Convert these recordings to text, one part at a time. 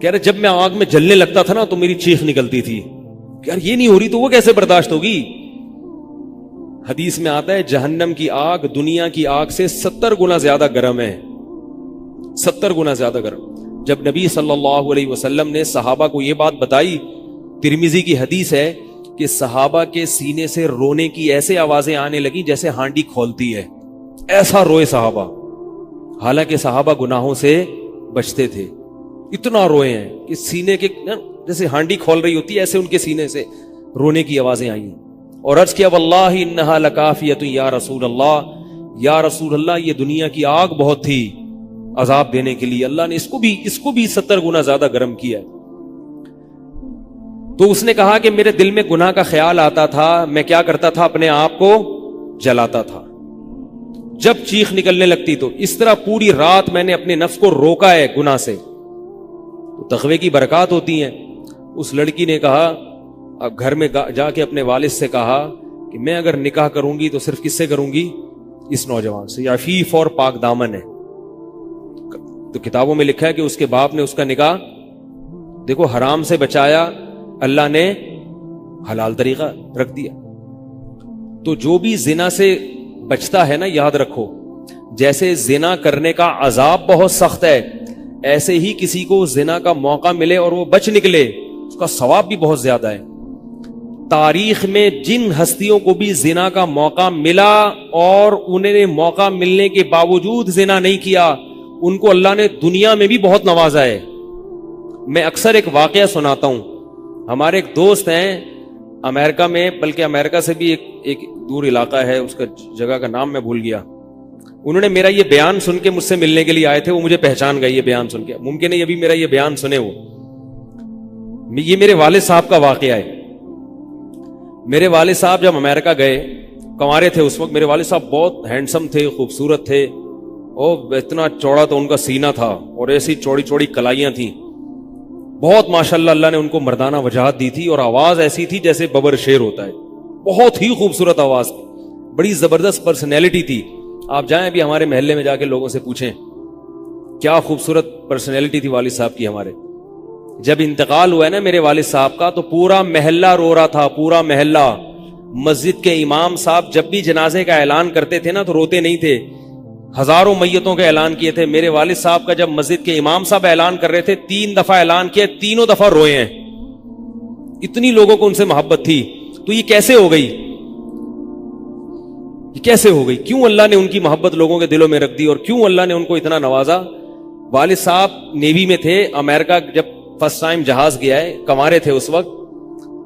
کہہ رہے جب میں آگ میں جلنے لگتا تھا نا تو میری چیخ نکلتی تھی کہ یار یہ نہیں ہو رہی تو وہ کیسے برداشت ہوگی. حدیث میں آتا ہے جہنم کی آگ دنیا کی آگ سے 70 گنا زیادہ گرم ہے, 70 گنا زیادہ گرم. جب نبی صلی اللہ علیہ وسلم نے صحابہ کو یہ بات بتائی, ترمذی کی حدیث ہے کہ صحابہ کے سینے سے رونے کی ایسے آوازیں آنے لگی جیسے ہانڈی کھولتی ہے, ایسا روئے صحابہ. حالانکہ صحابہ گناہوں سے بچتے تھے, اتنا روئے ہیں کہ سینے کے جیسے ہانڈی کھول رہی ہوتی ہے ایسے ان کے سینے سے رونے کی آوازیں آئی ہیں. اور عرض کیا واللہ انہا لکافیۃ یا رسول اللہ, یا رسول اللہ یہ دنیا کی آگ بہت تھی عذاب دینے کے لیے, اللہ نے اس کو بھی 70 گنا زیادہ گرم کیا ہے. تو اس نے کہا کہ میرے دل میں گناہ کا خیال آتا تھا, میں کیا کرتا تھا, اپنے آپ کو جلاتا تھا جب چیخ نکلنے لگتی. تو اس طرح پوری رات میں نے اپنے نفس کو روکا ہے گناہ سے. تو تقوی کی برکات ہوتی ہیں. اس لڑکی نے کہا, اب گھر میں جا کے اپنے والد سے کہا کہ میں اگر نکاح کروں گی تو صرف کس سے کروں گی, اس نوجوان سے, یا عفیف اور پاک دامن ہے. تو کتابوں میں لکھا ہے کہ اس کے باپ نے اس کا نکاح دیکھو حرام سے بچایا, اللہ نے حلال طریقہ رکھ دیا. تو جو بھی زنا سے بچتا ہے نا, یاد رکھو جیسے زنا کرنے کا عذاب بہت سخت ہے, ایسے ہی کسی کو زنا کا موقع ملے اور وہ بچ نکلے اس کا ثواب بھی بہت زیادہ ہے. تاریخ میں جن ہستیوں کو بھی زنا کا موقع ملا اور انہیں نے موقع ملنے کے باوجود زنا نہیں کیا, ان کو اللہ نے دنیا میں بھی بہت نوازا ہے. میں اکثر ایک واقعہ سناتا ہوں. ہمارے ایک دوست ہیں امریکہ میں, بلکہ امریکہ سے بھی ایک دور علاقہ ہے, اس کا جگہ کا نام میں بھول گیا. انہوں نے میرا یہ بیان سن کے مجھ سے ملنے کے لیے آئے تھے, وہ مجھے پہچان گئے یہ بیان سن کے. ممکن ہے یہ بھی میرا یہ بیان سنے. یہ میرے والد صاحب کا واقعہ ہے. میرے والد صاحب جب امریکہ گئے, کنوارے تھے اس وقت, میرے والد صاحب بہت ہینڈسم تھے, خوبصورت تھے, اور اتنا چوڑا تو ان کا سینہ تھا اور ایسی چوڑی چوڑی کلائیاں تھیں. بہت ماشاءاللہ اللہ نے ان کو مردانہ وجاہت دی تھی, اور آواز ایسی تھی جیسے ببر شیر ہوتا ہے, بہت ہی خوبصورت آواز, بڑی زبردست پرسنالٹی تھی. آپ جائیں ابھی ہمارے محلے میں جا کے لوگوں سے پوچھیں کیا خوبصورت پرسنالٹی تھی والد صاحب کی ہمارے. جب انتقال ہوا ہے نا میرے والد صاحب کا, تو پورا محلہ رو رہا تھا, پورا محلہ. مسجد کے امام صاحب جب بھی جنازے کا اعلان کرتے تھے نا تو روتے نہیں تھے, ہزاروں میتوں کا اعلان کیے تھے. میرے والد صاحب کا جب مسجد کے امام صاحب اعلان کر رہے تھے 3 دفعہ اعلان کیا, تینوں دفعہ روئے ہیں. اتنی لوگوں کو ان سے محبت تھی. تو یہ کیسے ہو گئی, یہ کیسے ہو گئی؟ کیوں اللہ نے ان کی محبت لوگوں کے دلوں میں رکھ دی, اور کیوں اللہ نے ان کو اتنا نوازا. والد صاحب نیوی میں تھے, امریکہ جب فرسٹ ٹائم جہاز گیا ہے, کنوارے تھے اس وقت.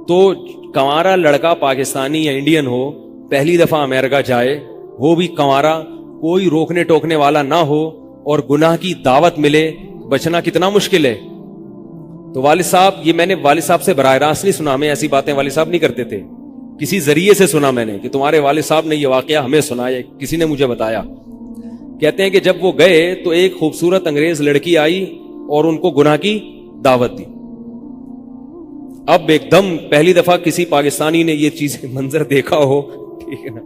تو کنوارا لڑکا پاکستانی یا انڈین ہو, پہلی دفعہ امریکہ جائے, وہ بھی کنوارا, کوئی روکنے ٹوکنے والا نہ ہو, اور گناہ کی دعوت ملے, بچنا کتنا مشکل ہے. تو والد صاحب, یہ میں نے والد صاحب سے براہ راست نہیں سنا, ہمیں ایسی باتیں والد صاحب نہیں کرتے تھے, کسی ذریعے سے سنا میں نے کہ تمہارے والد صاحب نے یہ واقعہ ہمیں سنایا, کسی نے مجھے بتایا. کہتے ہیں کہ جب وہ گئے تو ایک خوبصورت انگریز لڑکی آئی اور ان کو گناہ کی دعوت دی. اب ایک دم پہلی دفعہ کسی پاکستانی نے یہ چیز منظر دیکھا ہو, ٹھیک ہے نا,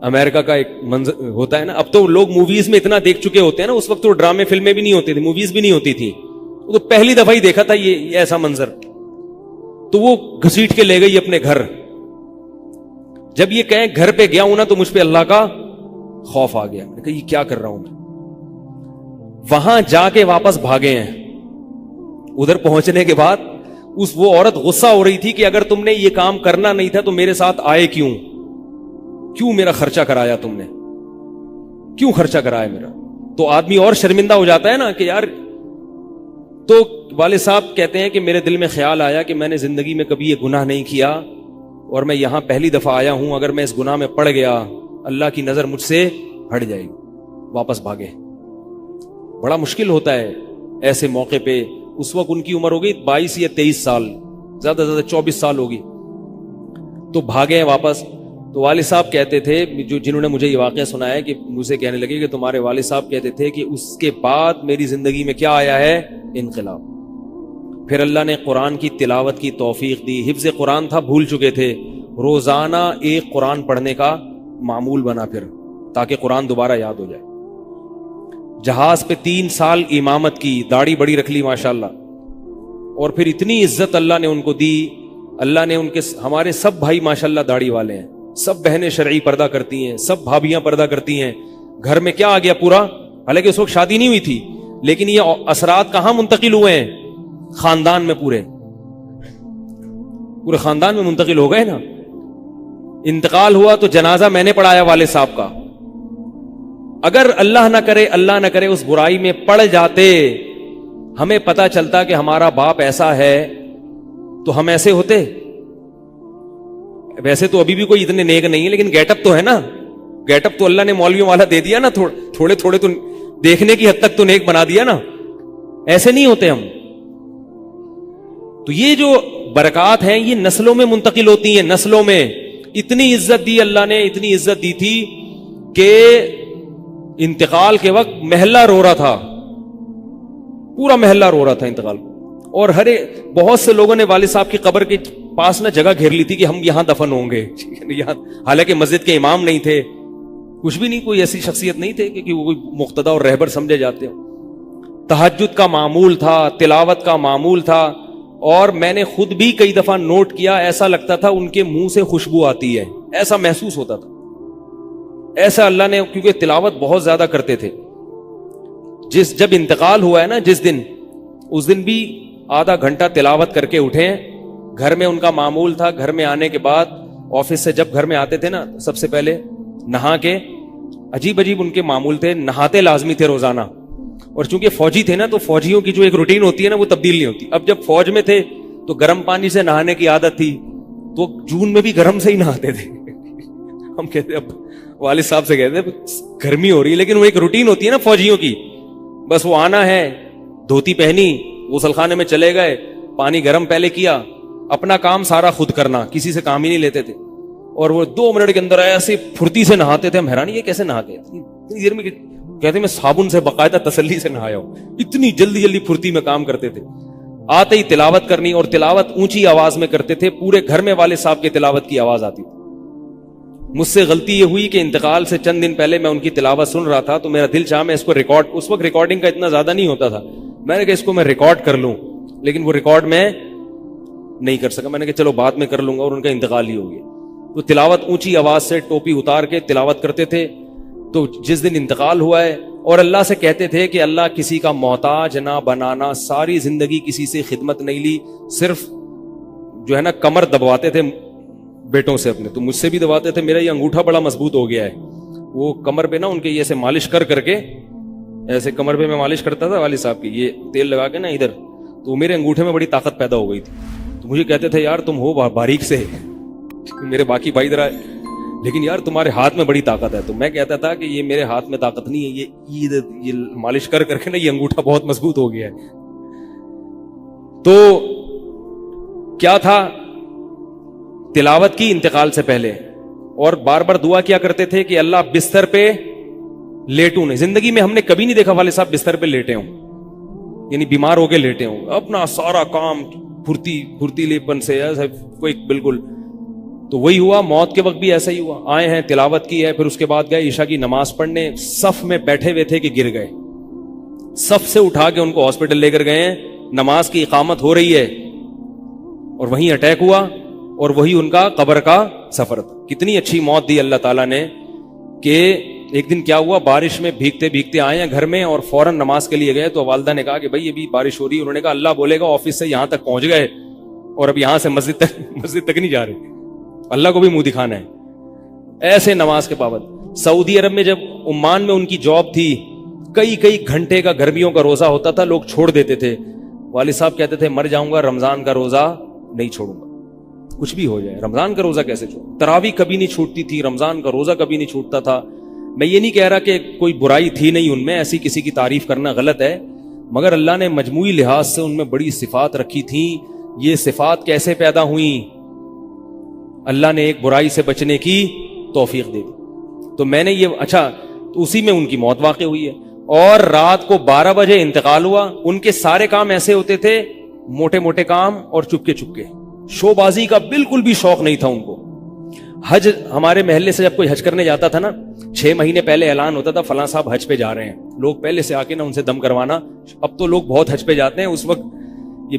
امریکہ کا ایک منظر ہوتا ہے نا. اب تو لوگ موویز میں اتنا دیکھ چکے ہوتے ہیں نا, اس وقت تو ڈرامے فلمیں بھی نہیں ہوتی تھی, موویز بھی نہیں ہوتی تھی, وہ تو پہلی دفعہ ہی دیکھا تھا یہ ایسا منظر. تو وہ گھسیٹ کے لے گئی اپنے گھر. جب یہ کہیں گھر پہ گیا ہوں نا تو مجھ پہ اللہ کا خوف آ گیا. میں کہا یہ کیا کر رہا ہوں میں. وہاں جا کے واپس بھاگے ہیں. ادھر پہنچنے کے بعد وہ عورت غصہ ہو رہی تھی کہ اگر تم نے یہ کام کرنا نہیں تھا تو میرے ساتھ آئے کیوں میرا خرچہ کرایا, تم نے کیوں خرچہ کرایا میرا. تو آدمی اور شرمندہ ہو جاتا ہے نا کہ یار. تو والد صاحب کہتے ہیں کہ میرے دل میں خیال آیا کہ میں نے زندگی میں کبھی یہ گناہ نہیں کیا, اور میں یہاں پہلی دفعہ آیا ہوں, اگر میں اس گناہ میں پڑ گیا اللہ کی نظر مجھ سے ہٹ جائے گی. واپس بھاگے. بڑا مشکل ہوتا ہے ایسے موقع پہ. اس وقت ان کی عمر ہوگی 22 یا 23 سال, زیادہ سے زیادہ 24 سال ہوگی. تو بھاگے ہیں واپس. تو والد صاحب کہتے تھے, جنہوں نے مجھے یہ واقعہ سنایا, کہ مجھے کہنے لگے کہ تمہارے والد صاحب کہتے تھے کہ اس کے بعد میری زندگی میں کیا آیا ہے, انقلاب. پھر اللہ نے قرآن کی تلاوت کی توفیق دی. حفظ قرآن تھا, بھول چکے تھے. روزانہ ایک قرآن پڑھنے کا معمول بنا پھر, تاکہ قرآن دوبارہ یاد ہو جائے. جہاز پہ 3 سال امامت کی, داڑھی بڑی رکھ لی ماشاءاللہ, اور پھر اتنی عزت اللہ نے ان کو دی. اللہ نے ان کے, ہمارے سب بھائی ماشاءاللہ داڑھی والے ہیں, سب بہنیں شرعی پردہ کرتی ہیں, سب بھابیاں پردہ کرتی ہیں. گھر میں کیا آ گیا پورا, حالانکہ اس وقت شادی نہیں ہوئی تھی, لیکن یہ اثرات کہاں منتقل ہوئے ہیں؟ خاندان میں, پورے خاندان میں منتقل ہو گئے نا. انتقال ہوا تو جنازہ میں نے پڑھایا والد صاحب کا. اگر اللہ نہ کرے اس برائی میں پڑ جاتے, ہمیں پتا چلتا کہ ہمارا باپ ایسا ہے, تو ہم ایسے ہوتے. ویسے تو ابھی بھی کوئی اتنے نیک نہیں ہے, لیکن گیٹ اپ تو ہے نا. گیٹ اپ تو اللہ نے مولویوں والا دے دیا نا, تھوڑے تھوڑے تو دیکھنے کی حد تک تو نیک بنا دیا نا. ایسے نہیں ہوتے ہم. تو یہ جو برکات ہیں یہ نسلوں میں منتقل ہوتی ہیں. نسلوں میں اتنی عزت دی اللہ نے, اتنی عزت دی تھی کہ انتقال کے وقت محلہ رو رہا تھا, پورا محلہ رو رہا تھا انتقال. اور بہت سے لوگوں نے والد صاحب کی قبر کے پاس نہ جگہ گھیر لی تھی کہ ہم یہاں دفن ہوں گے. حالانکہ مسجد کے امام نہیں تھے, کچھ بھی نہیں, کوئی ایسی شخصیت نہیں تھے کہ وہ کوئی مقتدی اور رہبر سمجھے جاتے ہو. تہجد کا معمول تھا, تلاوت کا معمول تھا. اور میں نے خود بھی کئی دفعہ نوٹ کیا, ایسا لگتا تھا ان کے منہ سے خوشبو آتی ہے, ایسا محسوس ہوتا تھا. ایسا اللہ نے, کیونکہ تلاوت بہت زیادہ کرتے تھے. جب انتقال ہوا ہے نا جس دن, اس دن بھی آدھا گھنٹہ تلاوت کر کے اٹھے. گھر میں ان کا معمول تھا, گھر میں آنے کے بعد آفس سے جب گھر میں آتے تھے نا, سب سے پہلے نہا کے, عجیب ان کے معمول تھے, نہاتے لازمی تھے روزانہ. اور چونکہ فوجی تھے نا, تو فوجیوں کی جو ایک روٹین ہوتی ہے نا, وہ تبدیل نہیں ہوتی. اب جب فوج میں تھے تو گرم پانی سے نہانے کی عادت تھی, تو جون میں بھی گرم سے ہی نہاتے تھے. ہم کہتے, اب والد صاحب سے کہتے گرمی ہو رہی ہے, لیکن وہ ایک روٹین ہوتی ہے نا فوجیوں کی. بس وہ آنا ہے, دھوتی پہنی, غسل خانے میں چلے گئے, پانی گرم پہلے کیا, اپنا کام سارا خود کرنا, کسی سے کام ہی نہیں لیتے تھے. اور وہ 2 منٹ کے اندر ایسے پھرتی سے نہاتے تھے. ہم حیران, یہ کیسے نہاتے ہیں اتنی دیر میں؟ کہتے میں صابن سے باقاعدہ تسلی سے نہایا ہوں. اتنی جلدی پھرتی میں کام کرتے تھے. آتے ہی تلاوت کرنی, اور تلاوت اونچی آواز میں کرتے تھے. پورے گھر میں والد صاحب کے تلاوت کی آواز آتی تھی. مجھ سے غلطی یہ ہوئی کہ انتقال سے چند دن پہلے میں ان کی تلاوت سن رہا تھا, تو میرا دل چاہا میں اس کو ریکارڈ, اس وقت ریکارڈنگ کا اتنا زیادہ نہیں ہوتا تھا, میں نے کہا اس کو میں ریکارڈ کر لوں, لیکن وہ ریکارڈ میں نہیں کر سکا. میں نے کہا چلو بعد میں کر لوں گا, اور ان کا انتقال ہی ہو گیا. تو تلاوت اونچی آواز سے ٹوپی اتار کے تلاوت کرتے تھے. تو جس دن انتقال ہوا ہے, اور اللہ سے کہتے تھے کہ اللہ کسی کا محتاج نہ بنانا, ساری زندگی کسی سے خدمت نہیں لی, صرف جو ہے نا کمر دبواتے تھے بیٹوں سے اپنے. تو مجھ سے بھی دباتے تھے, میرا یہ انگوٹھا بڑا مضبوط ہو گیا ہے. وہ کمر پہ نا ان کے یہ ایسے مالش کر کے, ایسے کمر پہ میں مالش کرتا تھا والد صاحب کی, یہ تیل لگا کے نا ادھر, تو میرے انگوٹھے میں بڑی طاقت پیدا ہو گئی تھی. تو مجھے کہتے تھے یار تم ہو باریک سے, میرے باقی بھائی ذرا, لیکن یار تمہارے ہاتھ میں بڑی طاقت ہے. تو میں کہتا تھا کہ یہ میرے ہاتھ میں طاقت نہیں ہے, یہ مالش کر کے نا یہ انگوٹھا بہت مضبوط ہو گیا ہے. تو کیا تھا, تلاوت کی انتقال سے پہلے, اور بار بار دعا کیا کرتے تھے کہ اللہ بستر پہ لیٹوں نہیں. زندگی میں ہم نے کبھی نہیں دیکھا والد صاحب بستر پہ لیٹے ہوں, یعنی بیمار ہو کے لیٹے ہوں. اپنا سارا کام پھرتیلے پن سے کوئی بالکل. تو وہی ہوا, موت کے وقت بھی ایسا ہی ہوا. آئے ہیں, تلاوت کی ہے, پھر اس کے بعد گئے عشاء کی نماز پڑھنے. صف میں بیٹھے ہوئے تھے کہ گر گئے, صف سے اٹھا کے ان کو ہاسپٹل لے کر گئے ہیں. نماز کی اقامت ہو رہی ہے, اور وہیں اٹیک ہوا, اور وہی ان کا قبر کا سفر تھا. کتنی اچھی موت دی اللہ تعالیٰ نے, کہ ایک دن کیا ہوا, بارش میں بھیگتے بھیگتے آئے ہیں گھر میں, اور فوراً نماز کے لیے گئے. تو والدہ نے کہا کہ بھائی ابھی بارش ہو رہی ہے. انہوں نے کہا اللہ بولے گا آفس سے یہاں تک پہنچ گئے, اور اب یہاں سے مسجد تک نہیں جا رہے, اللہ کو بھی منہ دکھانا ہے. ایسے نماز کے پابند. سعودی عرب میں جب عمان میں ان کی جاب تھی, کئی گھنٹے کا گرمیوں کا روزہ ہوتا تھا, لوگ چھوڑ دیتے تھے. والد صاحب کہتے تھے مر جاؤں گا, رمضان کا روزہ نہیں چھوڑوں گا, کچھ بھی ہو جائے رمضان کا روزہ کیسے چھوڑوں. تراویح کبھی نہیں چھوٹتی تھی, رمضان کا روزہ کبھی نہیں چھوٹتا تھا. میں یہ نہیں کہہ رہا کہ کوئی برائی تھی نہیں ان میں, ایسی کسی کی تعریف کرنا غلط ہے, مگر اللہ نے مجموعی لحاظ سے ان میں بڑی صفات رکھی تھیں. یہ صفات کیسے پیدا ہوئیں؟ اللہ نے ایک برائی سے بچنے کی توفیق دے دی. تو میں نے یہ تو اسی میں ان کی موت واقع ہوئی ہے. اور رات کو 12 بجے انتقال ہوا. ان کے سارے کام ایسے ہوتے تھے, موٹے موٹے کام, اور چپکے شو بازی کا بالکل بھی شوق نہیں تھا ان کو. حج, ہمارے محلے سے جب کوئی حج کرنے جاتا تھا نا, 6 مہینے پہلے اعلان ہوتا تھا فلاں صاحب حج پہ جا رہے ہیں. لوگ پہلے سے آ کے نا ان سے دم کروانا. اب تو لوگ بہت حج پہ جاتے ہیں, اس وقت یہ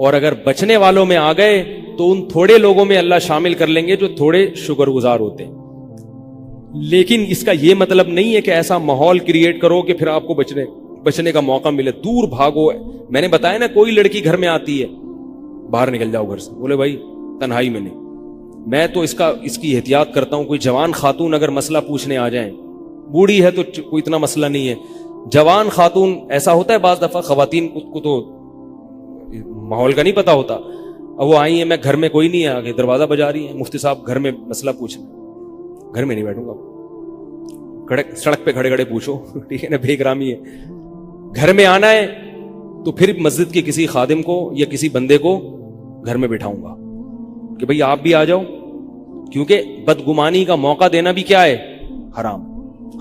اور اگر بچنے والوں میں آ گئے تو ان تھوڑے لوگوں میں اللہ شامل کر لیں گے جو تھوڑے شکر گزار ہوتے ہیں. لیکن اس کا یہ مطلب نہیں ہے کہ ایسا ماحول کریٹ کرو کہ پھر آپ کو بچنے کا موقع ملے. دور بھاگو. میں نے بتایا نا, کوئی لڑکی گھر میں آتی ہے, باہر نکل جاؤ گھر سے, بولے بھائی تنہائی میں نہیں. میں تو اس کی احتیاط کرتا ہوں. کوئی جوان خاتون اگر مسئلہ پوچھنے آ جائیں, بوڑھی ہے تو کوئی اتنا مسئلہ نہیں ہے, جوان خاتون, ایسا ہوتا ہے بعض دفعہ خواتین کو تو ماحول کا نہیں پتا ہوتا, اب وہ آئی ہیں, میں گھر میں کوئی نہیں ہے, آگے دروازہ بجا رہی ہیں, مفتی صاحب گھر میں مسئلہ پوچھنا. گھر میں نہیں بیٹھوں گا, سڑک پہ کھڑے کھڑے پوچھو, ٹھیک ہے نا, بے احترامی ہے. گھر میں آنا ہے تو پھر مسجد کے کسی خادم کو یا کسی بندے کو گھر میں بٹھاؤں گا کہ بھئی آپ بھی آ جاؤ, کیونکہ بدگمانی کا موقع دینا بھی کیا ہے, حرام.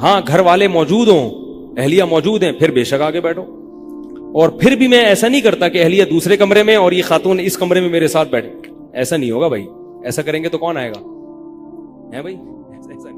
ہاں گھر والے موجود ہوں, اہلیہ موجود ہیں, پھر بے شک آگے بیٹھو. اور پھر بھی میں ایسا نہیں کرتا کہ اہلیہ دوسرے کمرے میں اور یہ خاتون اس کمرے میں میرے ساتھ بیٹھے. ایسا نہیں ہوگا بھائی, ایسا کریں گے تو کون آئے گا, ہے بھائی, ایسا نہیں.